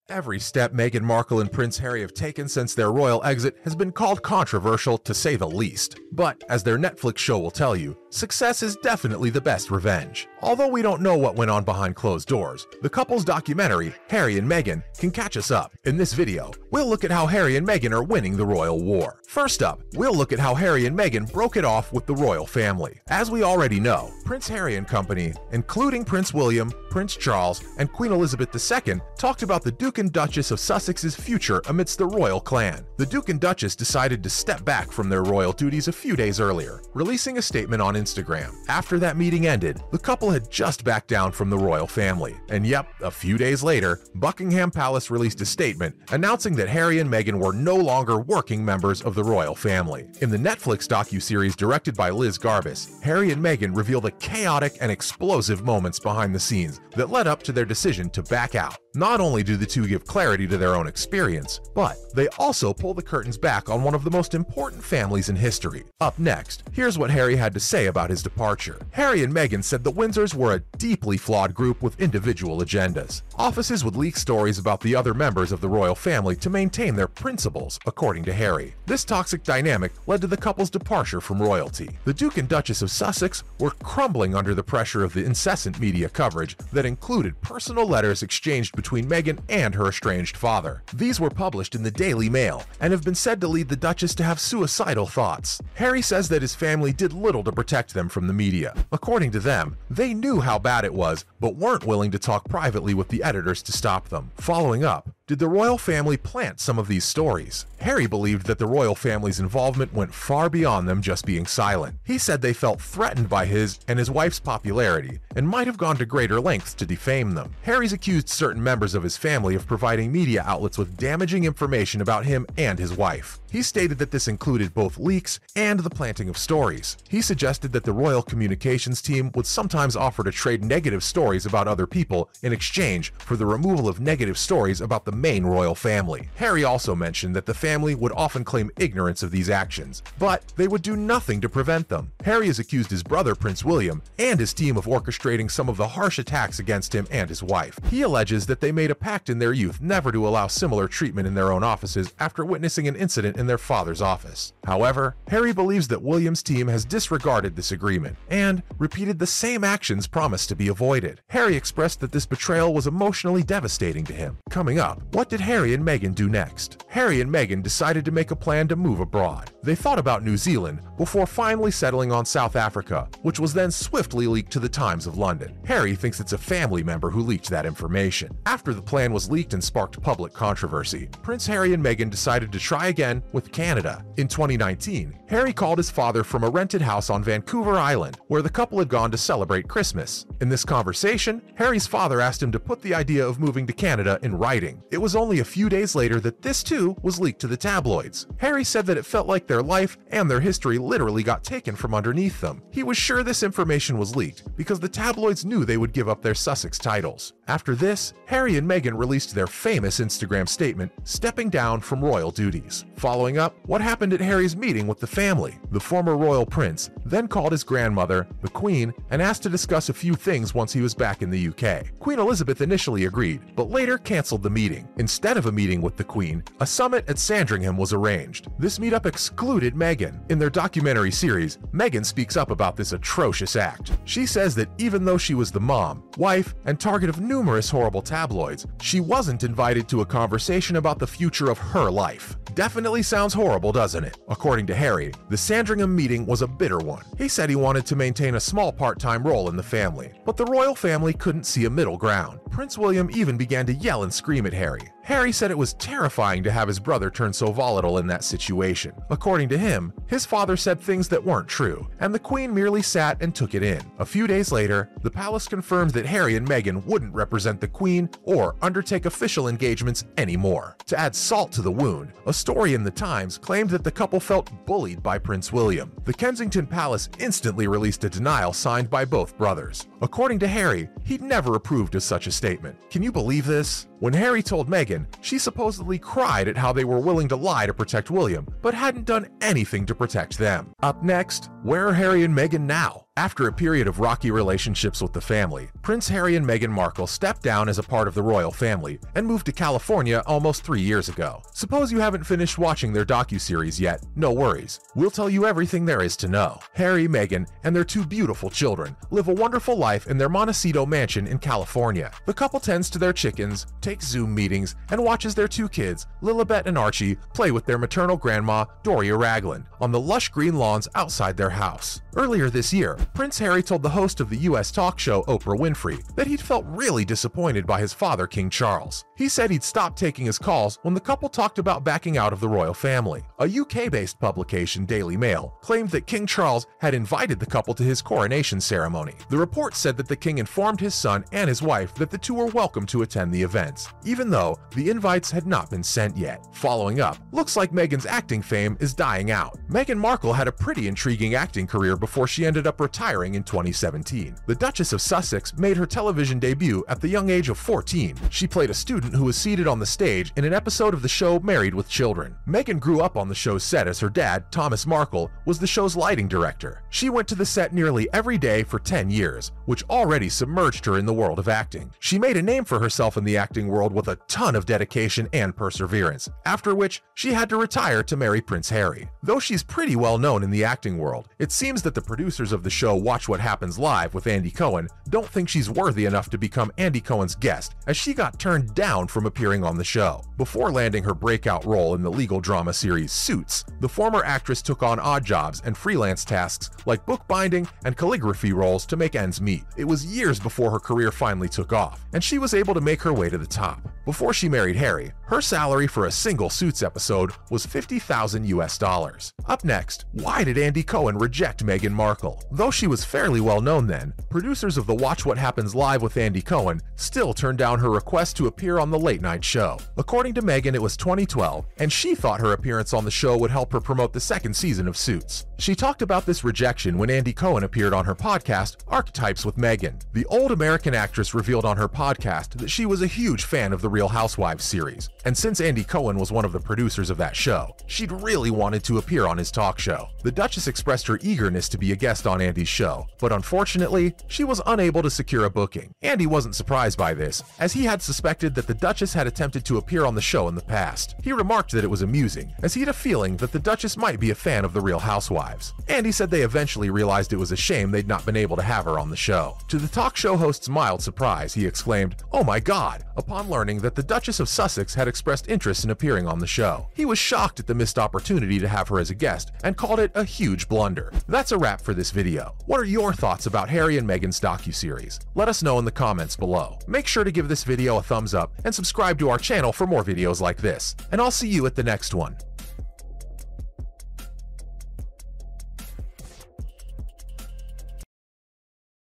Every step Meghan Markle and Prince Harry have taken since their royal exit has been called controversial, to say the least. But, as their Netflix show will tell you, success is definitely the best revenge. Although we don't know what went on behind closed doors, the couple's documentary, Harry and Meghan, can catch us up. In this video, we'll look at how Harry and Meghan are winning the royal war. First up, we'll look at how Harry and Meghan broke it off with the royal family. As we already know, Prince Harry and company, including Prince William, Prince Charles, and Queen Elizabeth II, talked about the Duke and Duchess of Sussex's future amidst the royal clan. The Duke and Duchess decided to step back from their royal duties a few days earlier, releasing a statement on Instagram. After that meeting ended, the couple had just backed down from the royal family. And yep, a few days later, Buckingham Palace released a statement announcing that Harry and Meghan were no longer working members of the royal family. In the Netflix docuseries directed by Liz Garbus, Harry and Meghan reveal the chaotic and explosive moments behind the scenes that led up to their decision to back out. Not only do the two give clarity to their own experience, but they also pull the curtains back on one of the most important families in history. Up next, here's what Harry had to say about his departure. Harry and Meghan said the Windsors were a deeply flawed group with individual agendas. Offices would leak stories about the other members of the royal family to maintain their principles, according to Harry. This toxic dynamic led to the couple's departure from royalty. The Duke and Duchess of Sussex were crumbling under the pressure of the incessant media coverage that included personal letters exchanged between Meghan and her estranged father. These were published in the Daily Mail and have been said to lead the Duchess to have suicidal thoughts. Harry says that his family did little to protect them from the media. According to them, they knew how bad it was, but weren't willing to talk privately with the editors to stop them. Following up, did the royal family plant some of these stories? Harry believed that the royal family's involvement went far beyond them just being silent. He said they felt threatened by his and his wife's popularity and might have gone to greater lengths to defame them. Harry's accused certain members of his family of providing media outlets with damaging information about him and his wife. He stated that this included both leaks and the planting of stories. He suggested that the royal communications team would sometimes offer to trade negative stories about other people in exchange for the removal of negative stories about the main royal family. Harry also mentioned that the family would often claim ignorance of these actions, but they would do nothing to prevent them. Harry has accused his brother Prince William and his team of orchestrating some of the harsh attacks against him and his wife. He alleges that they made a pact in their youth never to allow similar treatment in their own offices after witnessing an incident in their father's office. However, Harry believes that William's team has disregarded this agreement and repeated the same actions promised to be avoided. Harry expressed that this betrayal was emotionally devastating to him. Coming up, what did Harry and Meghan do next? Harry and Meghan decided to make a plan to move abroad. They thought about New Zealand before finally settling on South Africa, which was then swiftly leaked to the Times of London. Harry thinks it's a family member who leaked that information. After the plan was leaked and sparked public controversy, Prince Harry and Meghan decided to try again with Canada. In 2019, Harry called his father from a rented house on Vancouver Island, where the couple had gone to celebrate Christmas. In this conversation, Harry's father asked him to put the idea of moving to Canada in writing. It was only a few days later that this too was leaked to the tabloids. Harry said that it felt like their life and their history literally got taken from underneath them. He was sure this information was leaked because the tabloids knew they would give up their Sussex titles. After this, Harry and Meghan released their famous Instagram statement, stepping down from royal duties. Following up, what happened at Harry's meeting with the family? The former royal prince then called his grandmother, the Queen, and asked to discuss a few things once he was back in the UK. Queen Elizabeth initially agreed, but later cancelled the meeting. Instead of a meeting with the Queen, a summit at Sandringham was arranged. This meetup excluded Meghan. In their documentary series, Meghan speaks up about this atrocious act. She says that even though she was the mom, wife, and target of numerous horrible tabloids, she wasn't invited to a conversation about the future of her life. Definitely sounds horrible, doesn't it? According to Harry, the Sandringham meeting was a bitter one. He said he wanted to maintain a small part-time role in the family, but the royal family couldn't see a middle ground. Prince William even began to yell and scream at Harry. Harry said it was terrifying to have his brother turn so volatile in that situation. According to him, his father said things that weren't true, and the Queen merely sat and took it in. A few days later, the palace confirmed that Harry and Meghan wouldn't represent the Queen or undertake official engagements anymore. To add salt to the wound, a story in the Times claimed that the couple felt bullied by Prince William. The Kensington Palace instantly released a denial signed by both brothers. According to Harry, he'd never approved of such a statement. Can you believe this? When Harry told Meghan, she supposedly cried at how they were willing to lie to protect William, but hadn't done anything to protect them. Up next, where are Harry and Meghan now? After a period of rocky relationships with the family, Prince Harry and Meghan Markle stepped down as a part of the royal family and moved to California almost 3 years ago. Suppose you haven't finished watching their docuseries yet, no worries. We'll tell you everything there is to know. Harry, Meghan, and their 2 beautiful children live a wonderful life in their Montecito mansion in California. The couple tends to their chickens, takes Zoom meetings, and watches their 2 kids, Lilibet and Archie, play with their maternal grandma, Doria Ragland, on the lush green lawns outside their house. Earlier this year, Prince Harry told the host of the US talk show Oprah Winfrey that he'd felt really disappointed by his father, King Charles. He said he'd stopped taking his calls when the couple talked about backing out of the royal family. A UK-based publication, Daily Mail, claimed that King Charles had invited the couple to his coronation ceremony. The report said that the king informed his son and his wife that the 2 were welcome to attend the events, even though the invites had not been sent yet. Following up, looks like Meghan's acting fame is dying out. Meghan Markle had a pretty intriguing acting career before she ended up retiring in 2017. The Duchess of Sussex made her television debut at the young age of 14. She played a student who was seated on the stage in an episode of the show Married with Children. Meghan grew up on the show's set as her dad, Thomas Markle, was the show's lighting director. She went to the set nearly every day for 10 years, which already submerged her in the world of acting. She made a name for herself in the acting world with a ton of dedication and perseverance, after which she had to retire to marry Prince Harry. Though she's pretty well known in the acting world, it seems that the producers of the show Watch What Happens Live with Andy Cohen don't think she's worthy enough to become Andy Cohen's guest, as she got turned down from appearing on the show. Before landing her breakout role in the legal drama series Suits, the former actress took on odd jobs and freelance tasks like bookbinding and calligraphy roles to make ends meet. It was years before her career finally took off, and she was able to make her way to the top. Before she married Harry, her salary for a single Suits episode was $50,000 US. Up next, why did Andy Cohen reject Meghan Markle? Though she was fairly well known then, producers of the Watch What Happens Live with Andy Cohen still turned down her request to appear on the late night show. According to Meghan, it was 2012, and she thought her appearance on the show would help her promote the 2nd season of Suits. She talked about this rejection when Andy Cohen appeared on her podcast, Archetypes with Meghan. The old American actress revealed on her podcast that she was a huge fan of the Real Housewives series, and since Andy Cohen was one of the producers of that show, she'd really wanted to appear on his talk show. The Duchess expressed her eagerness to be a guest on Andy's show, but unfortunately, she was unable to secure a booking. Andy wasn't surprised by this, as he had suspected that the Duchess had attempted to appear on the show in the past. He remarked that it was amusing, as he had a feeling that the Duchess might be a fan of the Real Housewives. Andy said they eventually realized it was a shame they'd not been able to have her on the show. To the talk show host's mild surprise, he exclaimed, "Oh my God," upon learning that the Duchess of Sussex had expressed interest in appearing on the show. He was shocked at the missed opportunity to have her as a guest and called it a huge blunder. That's a wrap for this video. What are your thoughts about Harry and Meghan's docuseries? Let us know in the comments below. Make sure to give this video a thumbs up and subscribe to our channel for more videos like this, and I'll see you at the next one.